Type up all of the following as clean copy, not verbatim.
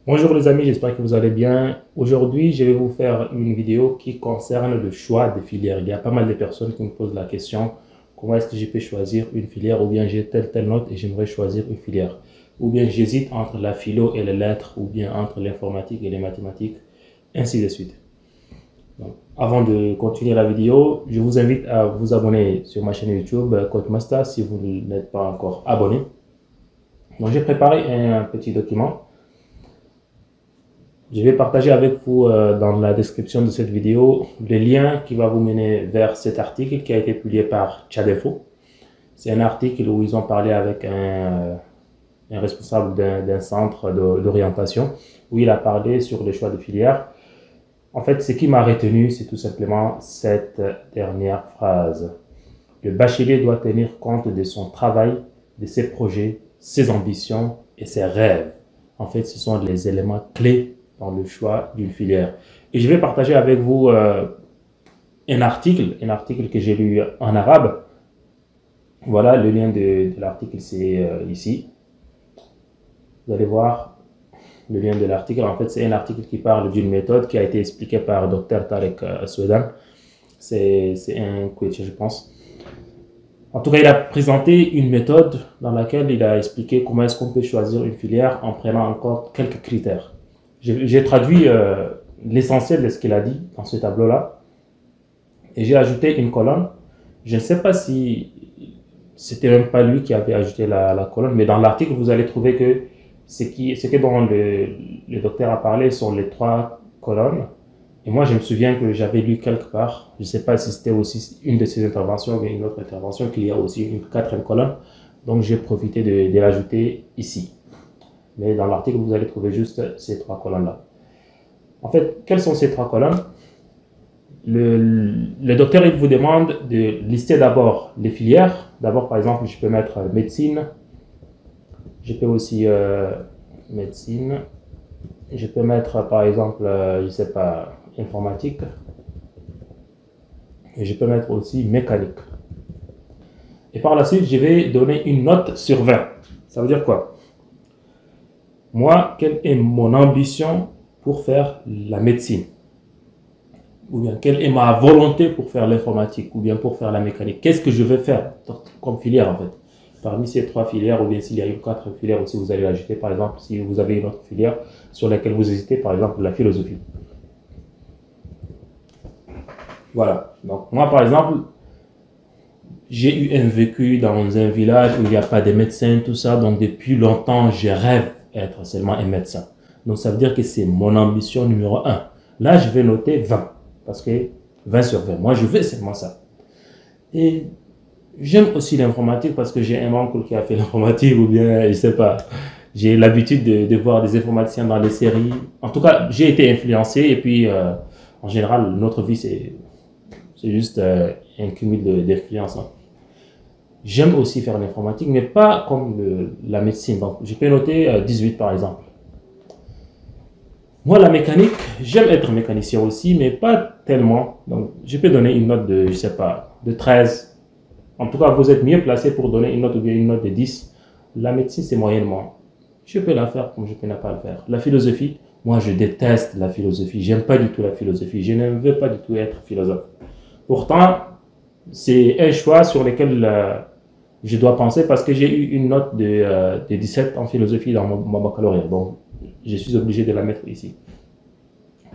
Bonjour les amis, j'espère que vous allez bien. Aujourd'hui, je vais vous faire une vidéo qui concerne le choix de filière. Il y a pas mal de personnes qui me posent la question, comment est-ce que je peux choisir une filière, ou bien j'ai telle note et j'aimerais choisir une filière. Ou bien j'hésite entre la philo et les lettres, ou bien entre l'informatique et les mathématiques, ainsi de suite. Donc, avant de continuer la vidéo, je vous invite à vous abonner sur ma chaîne YouTube Codemaster si vous n'êtes pas encore abonné. Donc j'ai préparé un petit document. Je vais partager avec vous dans la description de cette vidéo le lien qui va vous mener vers cet article qui a été publié par Tchadinfo. C'est un article où ils ont parlé avec un responsable d'un centre d'orientation où il a parlé sur le choix de filière. En fait, ce qui m'a retenu, c'est tout simplement cette dernière phrase. Le bachelier doit tenir compte de son travail, de ses projets, ses ambitions et ses rêves. En fait, ce sont les éléments clés dans le choix d'une filière. Et je vais partager avec vous un article que j'ai lu en arabe. Voilà, le lien de l'article, c'est ici. Vous allez voir le lien de l'article. En fait, c'est un article qui parle d'une méthode qui a été expliquée par Dr Tarek Soudan. C'est un quiz, je pense. En tout cas, il a présenté une méthode dans laquelle il a expliqué comment est-ce qu'on peut choisir une filière en prenant en compte quelques critères. J'ai traduit l'essentiel de ce qu'il a dit dans ce tableau-là et j'ai ajouté une colonne. Je ne sais pas si c'était même pas lui qui avait ajouté la colonne, mais dans l'article, vous allez trouver que ce que dont le docteur a parlé sont les trois colonnes. Et moi, je me souviens que j'avais lu quelque part, je ne sais pas si c'était aussi une de ces interventions ou une autre intervention, qu'il y a aussi une quatrième colonne. Donc, j'ai profité de l'ajouter ici. Mais dans l'article, vous allez trouver juste ces trois colonnes-là. En fait, quelles sont ces trois colonnes? Le docteur, il vous demande de lister d'abord les filières. D'abord, par exemple, je peux mettre médecine. Je peux aussi médecine. Je peux mettre, par exemple, je ne sais pas, informatique. Et je peux mettre aussi mécanique. Et par la suite, je vais donner une note sur 20. Ça veut dire quoi? Moi, quelle est mon ambition pour faire la médecine? Ou bien, quelle est ma volonté pour faire l'informatique? Ou bien pour faire la mécanique? Qu'est-ce que je vais faire comme filière, en fait? Parmi ces trois filières, ou bien s'il y a une quatrième filière aussi, vous allez l'ajouter, par exemple, si vous avez une autre filière sur laquelle vous hésitez, par exemple, la philosophie. Voilà. Donc, moi, par exemple, j'ai eu un vécu dans un village où il n'y a pas de médecins, tout ça. Donc, depuis longtemps, je rêve d'être seulement un médecin. Donc, ça veut dire que c'est mon ambition numéro un. Là, je vais noter 20. Parce que 20 sur 20, moi, je veux seulement ça. Et j'aime aussi l'informatique parce que j'ai un oncle qui a fait l'informatique ou bien, je sais pas, j'ai l'habitude de voir des informaticiens dans les séries. En tout cas, j'ai été influencé et puis, en général, notre vie, c'est juste un cumul d'influences. Hein. J'aime aussi faire l'informatique, mais pas comme la médecine. Donc, je peux noter 18 par exemple. Moi, la mécanique, j'aime être mécanicien aussi, mais pas tellement. Donc, je peux donner une note de, je sais pas, de 13. En tout cas, vous êtes mieux placé pour donner une note ou bien une note de 10. La médecine, c'est moyennement. Je peux la faire comme je peux ne pas le faire. La philosophie, moi, je déteste la philosophie. J'aime pas du tout la philosophie. Je ne veux pas du tout être philosophe. Pourtant, c'est un choix sur lequel je dois penser parce que j'ai eu une note de 17 en philosophie dans mon baccalauréat. Donc, je suis obligé de la mettre ici.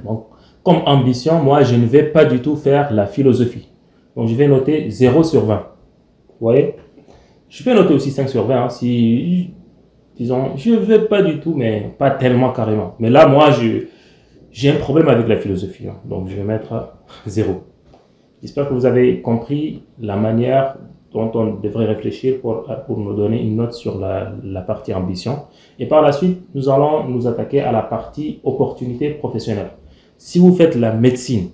Donc, comme ambition, moi, je ne vais pas du tout faire la philosophie. Donc, je vais noter 0 sur 20. Vous voyez? Je peux noter aussi 5 sur 20 hein, si, disons, je ne vais pas du tout, mais pas tellement carrément. Mais là, moi, j'ai un problème avec la philosophie. Hein, donc, je vais mettre 0. J'espère que vous avez compris la manière dont on devrait réfléchir pour nous donner une note sur la partie ambition. Et par la suite, nous allons nous attaquer à la partie opportunité professionnelle. Si vous faites la médecine,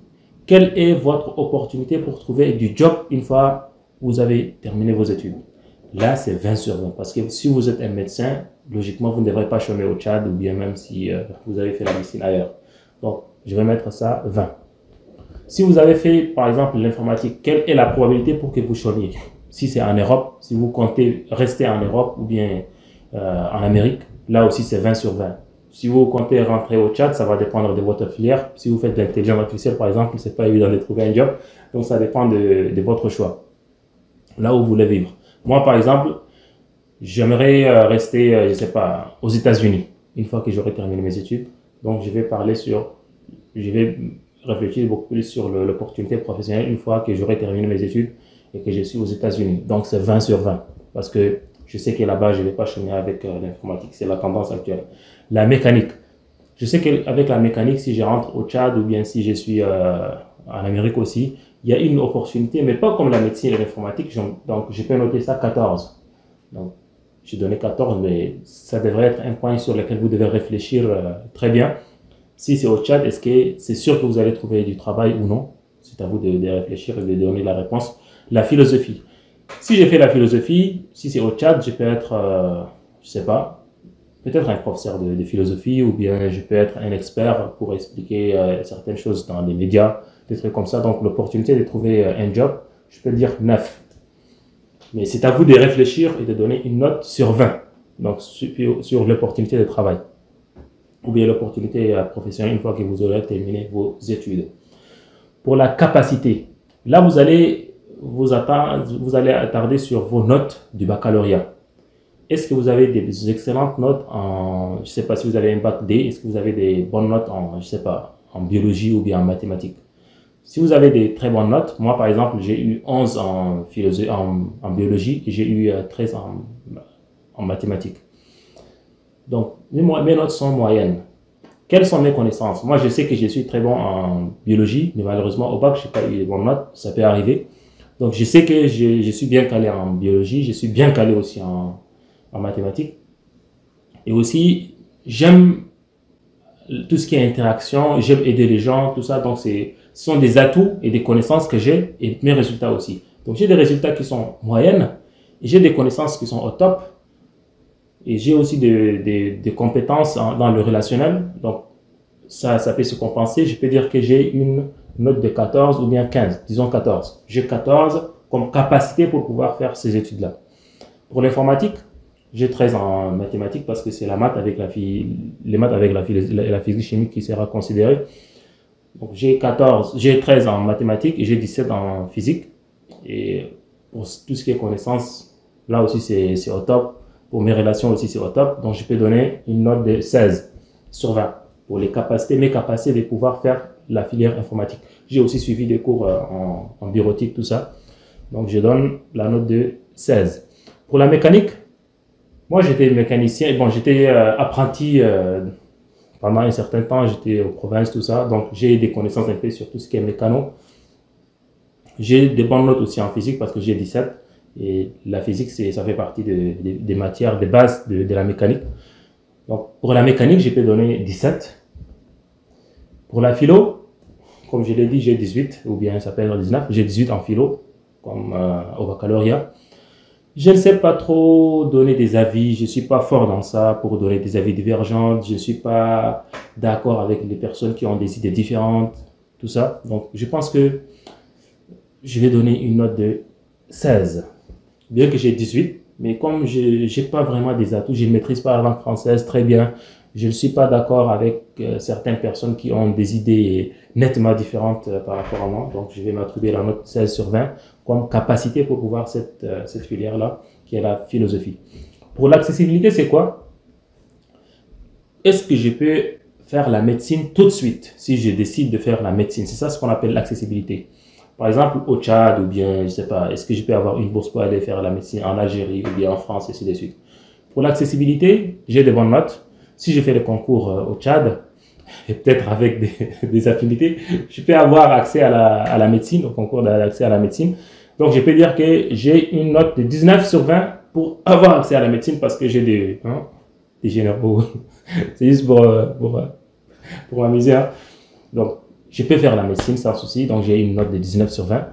quelle est votre opportunité pour trouver du job une fois que vous avez terminé vos études? Là, c'est 20 sur 20. Parce que si vous êtes un médecin, logiquement, vous ne devrez pas chômer au Tchad ou bien même si vous avez fait la médecine ailleurs. Donc, je vais mettre ça 20. Si vous avez fait, par exemple, l'informatique, quelle est la probabilité pour que vous chômiez? Si c'est en Europe, si vous comptez rester en Europe ou bien en Amérique, là aussi c'est 20 sur 20. si vous comptez rentrer au Tchad, ça va dépendre de votre filière. Si vous faites de l'intelligence artificielle, par exemple, c'est pas évident de trouver un job. Donc, ça dépend de votre choix, là où vous voulez vivre. Moi, par exemple, j'aimerais rester, je sais pas, aux États-Unis, une fois que j'aurai terminé mes études. Donc, je vais réfléchir beaucoup plus sur l'opportunité professionnelle une fois que j'aurai terminé mes études et que je suis aux États-Unis. Donc, c'est 20 sur 20. Parce que je sais que là-bas, je ne vais pas chômer avec l'informatique. C'est la tendance actuelle. La mécanique. Je sais qu'avec la mécanique, si je rentre au Tchad ou bien si je suis en Amérique aussi, il y a une opportunité, mais pas comme la médecine et l'informatique. Donc, je peux noter ça 14. Donc, j'ai donné 14, mais ça devrait être un point sur lequel vous devez réfléchir très bien. Si c'est au Tchad, est-ce que c'est sûr que vous allez trouver du travail ou non? C'est à vous de réfléchir et de donner la réponse. La philosophie. Si j'ai fait la philosophie, si c'est au Tchad, je peux être, je sais pas, peut-être un professeur de philosophie ou bien je peux être un expert pour expliquer certaines choses dans les médias, des trucs comme ça. Donc l'opportunité de trouver un job, je peux dire 9. Mais c'est à vous de réfléchir et de donner une note sur 20. Donc sur l'opportunité de travail ou bien l'opportunité professionnelle une fois que vous aurez terminé vos études. Pour la capacité, là vous allez attarder sur vos notes du baccalauréat. Est-ce que vous avez des excellentes notes en, je ne sais pas si vous avez un bac D, est-ce que vous avez des bonnes notes en, je sais pas, en biologie ou bien en mathématiques? Si vous avez des très bonnes notes, moi par exemple, j'ai eu 11 en philosophie, en biologie et j'ai eu 13 en mathématiques. Donc, mes notes sont moyennes. Quelles sont mes connaissances? Moi, je sais que je suis très bon en biologie, mais malheureusement, au bac, je n'ai pas eu de bonnes notes. Ça peut arriver. Donc, je sais que je suis bien calé en biologie. Je suis bien calé aussi en mathématiques. Et aussi, j'aime tout ce qui est interaction. J'aime aider les gens, tout ça. Donc, ce sont des atouts et des connaissances que j'ai et mes résultats aussi. Donc, j'ai des résultats qui sont moyennes et j'ai des connaissances qui sont au top. Et j'ai aussi des compétences dans le relationnel. Donc, ça peut se compenser. Je peux dire que j'ai une note de 14 ou bien 15. Disons 14. J'ai 14 comme capacité pour pouvoir faire ces études-là. Pour l'informatique, j'ai 13 en mathématiques parce que c'est la maths avec les maths avec la physique chimique qui sera considérée. Donc, j'ai 13 en mathématiques et j'ai 17 en physique. Et pour tout ce qui est connaissances, là aussi, c'est au top. Pour mes relations aussi, c'est au top. Donc, je peux donner une note de 16 sur 20 pour mes capacités de pouvoir faire la filière informatique. J'ai aussi suivi des cours en bureautique, tout ça. Donc, je donne la note de 16. Pour la mécanique, moi, j'étais mécanicien. Bon, j'étais apprenti pendant un certain temps. J'étais aux provinces, tout ça. Donc, j'ai des connaissances un peu sur tout ce qui est mécano. J'ai des bonnes notes aussi en physique parce que j'ai 17. Et la physique, ça fait partie des matières, des bases de la mécanique. Donc, pour la mécanique, je peux donner 17. Pour la philo, comme je l'ai dit, j'ai 18, ou bien ça peut être 19. J'ai 18 en philo, comme au baccalauréat. Je ne sais pas trop donner des avis, je ne suis pas fort dans ça pour donner des avis divergents. Je ne suis pas d'accord avec les personnes qui ont des idées différentes, tout ça. Donc, je pense que je vais donner une note de 16. Bien que j'ai 18, mais comme je n'ai pas vraiment des atouts, je ne maîtrise pas la langue française très bien, je ne suis pas d'accord avec certaines personnes qui ont des idées nettement différentes par rapport à moi. Donc, je vais m'attribuer la note 16 sur 20 comme capacité pour pouvoir cette filière-là, qui est la philosophie. Pour l'accessibilité, c'est quoi? Est-ce que je peux faire la médecine tout de suite si je décide de faire la médecine? C'est ça ce qu'on appelle l'accessibilité. Par exemple, au Tchad ou bien, je sais pas, est-ce que je peux avoir une bourse pour aller faire la médecine en Algérie ou bien en France et ainsi de suite. Pour l'accessibilité, j'ai de bonnes notes. Si je fais le concours au Tchad, et peut-être avec des affinités, je peux avoir accès à la médecine, au concours d'accès à la médecine. Donc, je peux dire que j'ai une note de 19 sur 20 pour avoir accès à la médecine parce que j'ai des généraux. C'est juste pour m'amuser. Hein. Donc, je peux faire la médecine sans souci, donc j'ai une note de 19 sur 20.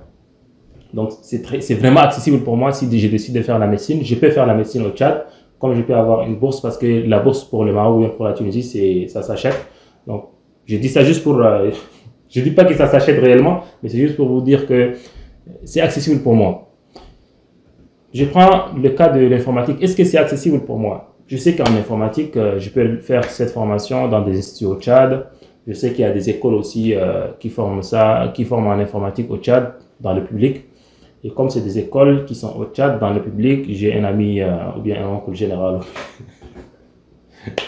Donc, c'est vraiment accessible pour moi si je décide de faire la médecine. Je peux faire la médecine au Tchad, comme je peux avoir une bourse, parce que la bourse pour le Maroc ou bien pour la Tunisie, ça s'achète. Donc, je dis ça juste pour... je dis pas que ça s'achète réellement, mais c'est juste pour vous dire que c'est accessible pour moi. Je prends le cas de l'informatique. Est-ce que c'est accessible pour moi? Je sais qu'en informatique, je peux faire cette formation dans des instituts au Tchad. Je sais qu'il y a des écoles aussi qui forment ça, qui forment en informatique au Tchad, dans le public. Et comme c'est des écoles qui sont au Tchad, dans le public, j'ai un ami ou bien un oncle général.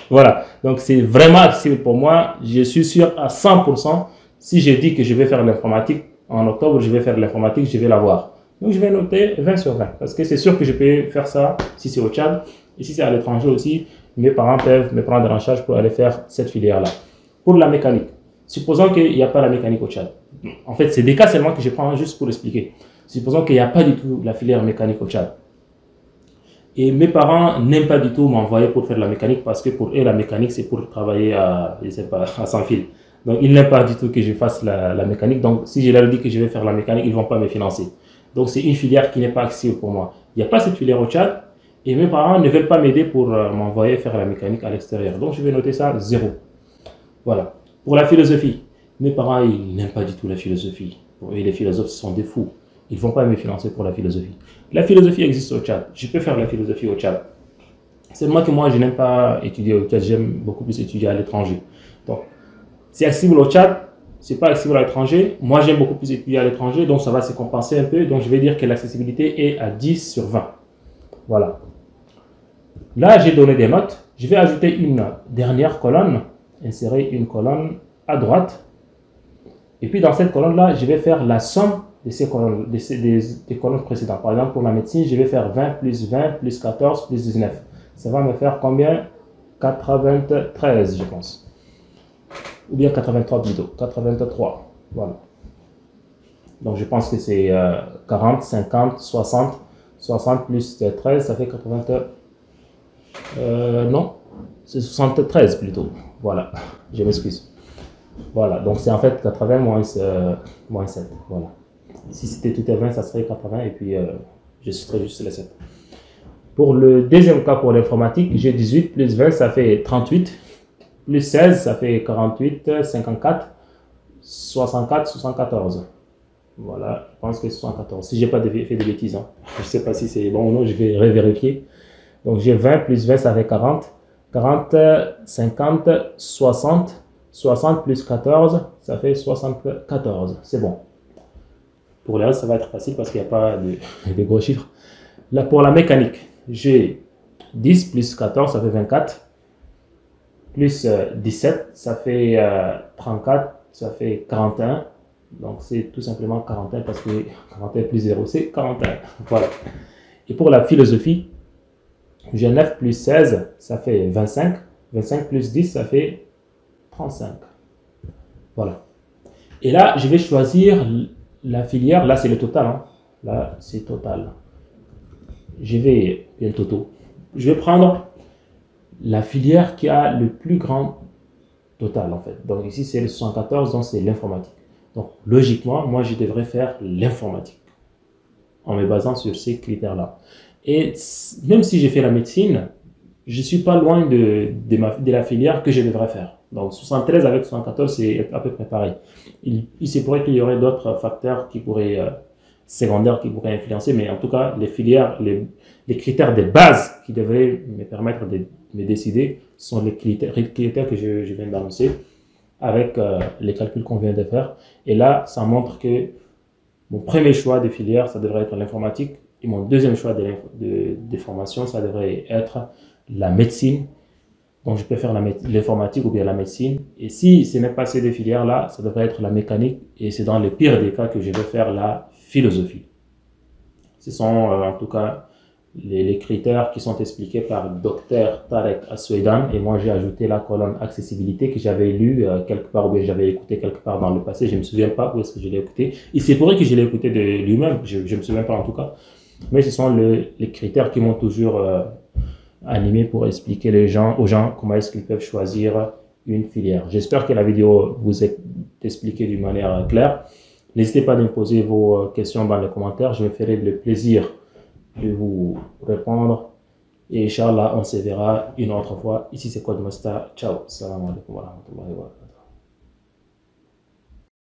Voilà, donc c'est vraiment accessible pour moi. Je suis sûr à 100%, si je dis que je vais faire l'informatique en octobre, je vais faire l'informatique, je vais l'avoir. Donc je vais noter 20 sur 20, parce que c'est sûr que je peux faire ça si c'est au Tchad, et si c'est à l'étranger aussi, mes parents peuvent me prendre en charge pour aller faire cette filière-là. Pour la mécanique, supposons qu'il n'y a pas la mécanique au Tchad. En fait, c'est des cas seulement que je prends juste pour expliquer. Supposons qu'il n'y a pas du tout la filière mécanique au Tchad. Et mes parents n'aiment pas du tout m'envoyer pour faire la mécanique parce que pour eux, la mécanique, c'est pour travailler à, je sais pas, à sans fil. Donc, ils n'aiment pas du tout que je fasse la mécanique. Donc, si je leur dis que je vais faire la mécanique, ils ne vont pas me financer. Donc, c'est une filière qui n'est pas accessible pour moi. Il n'y a pas cette filière au Tchad et mes parents ne veulent pas m'aider pour m'envoyer faire la mécanique à l'extérieur. Donc, je vais noter ça 0. Voilà. Pour la philosophie, mes parents, ils n'aiment pas du tout la philosophie. Pour eux, les philosophes sont des fous. Ils ne vont pas me financer pour la philosophie. La philosophie existe au Tchad. Je peux faire la philosophie au Tchad. Seulement que moi, je n'aime pas étudier au Tchad. J'aime beaucoup plus étudier à l'étranger. Donc, c'est accessible au Tchad. C'est pas accessible à l'étranger. Moi, j'aime beaucoup plus étudier à l'étranger. Donc, ça va se compenser un peu. Donc, je vais dire que l'accessibilité est à 10 sur 20. Voilà. Là, j'ai donné des notes. Je vais ajouter une dernière colonne. Insérer une colonne à droite. Et puis, dans cette colonne-là, je vais faire la somme de ces colonnes, des colonnes précédentes. Par exemple, pour la médecine, je vais faire 20 plus 20 plus 14 plus 19. Ça va me faire combien? 93, je pense. Ou bien 83 plutôt. 83. Voilà. Donc, je pense que c'est 40, 50, 60. 60 plus 13, ça fait 80. Non, c'est 73 plutôt. Voilà. Je m'excuse. Voilà. Donc, c'est en fait 80 moins 7. Voilà. Si c'était tout à 20, ça serait 80 et puis je serais juste les 7. Pour le deuxième cas pour l'informatique, j'ai 18 plus 20, ça fait 38. Plus 16, ça fait 48, 54, 64, 74. Voilà, je pense que c'est 74. Si je n'ai pas fait de bêtises, hein. Je ne sais pas si c'est bon ou non, je vais revérifier. Donc j'ai 20 plus 20, ça fait 40. 40, 50, 60. 60 plus 14, ça fait 74. C'est bon. Pour les restes, ça va être facile parce qu'il n'y a pas de gros chiffres. Là, pour la mécanique, j'ai 10 plus 14, ça fait 24. Plus 17, ça fait 34, ça fait 41. Donc, c'est tout simplement 41 parce que 41 plus 0, c'est 41. Voilà. Et pour la philosophie, j'ai 9 plus 16, ça fait 25. 25 plus 10, ça fait 35. Voilà. Et là, je vais choisir la filière. Là, c'est le total. Hein. Là, c'est total. Je vais, bien toto. Je vais prendre la filière qui a le plus grand total, en fait. Donc, ici, c'est le 74, donc c'est l'informatique. Donc, logiquement, moi, je devrais faire l'informatique en me basant sur ces critères-là. Et même si j'ai fait la médecine, je ne suis pas loin de la filière que je devrais faire. Donc 73 avec 74, c'est à peu près pareil. Il se pourrait qu'il y aurait d'autres facteurs qui pourraient, secondaires qui pourraient influencer, mais en tout cas, les filières, les critères de base qui devraient me permettre de me décider sont les critères que je viens d'annoncer avec les calculs qu'on vient de faire. Et là, ça montre que mon premier choix de filière, ça devrait être l'informatique. Et mon deuxième choix de formation, ça devrait être la médecine. Donc, je peux faire l'informatique ou bien la médecine. Et si ce n'est pas ces deux filières-là, ça devrait être la mécanique. Et c'est dans le pire des cas que je vais faire la philosophie. Ce sont en tout cas les critères qui sont expliqués par Dr Tarek Aswedan. Et moi, j'ai ajouté la colonne accessibilité que j'avais lu quelque part ou bien j'avais écouté quelque part dans le passé. Je ne me souviens pas où est-ce que je l'ai écouté. Il s'est pourrait que je l'ai écouté de lui-même. Je ne me souviens pas en tout cas. Mais ce sont les critères qui m'ont toujours animé pour expliquer aux gens comment est-ce qu'ils peuvent choisir une filière. J'espère que la vidéo vous est expliquée d'une manière claire. N'hésitez pas à me poser vos questions dans les commentaires. Je me ferai le plaisir de vous répondre. Et Inch'Allah, on se verra une autre fois. Ici, c'est Code Master. Ciao. Salam alaikum wa rahmatullahi wa barakatuh.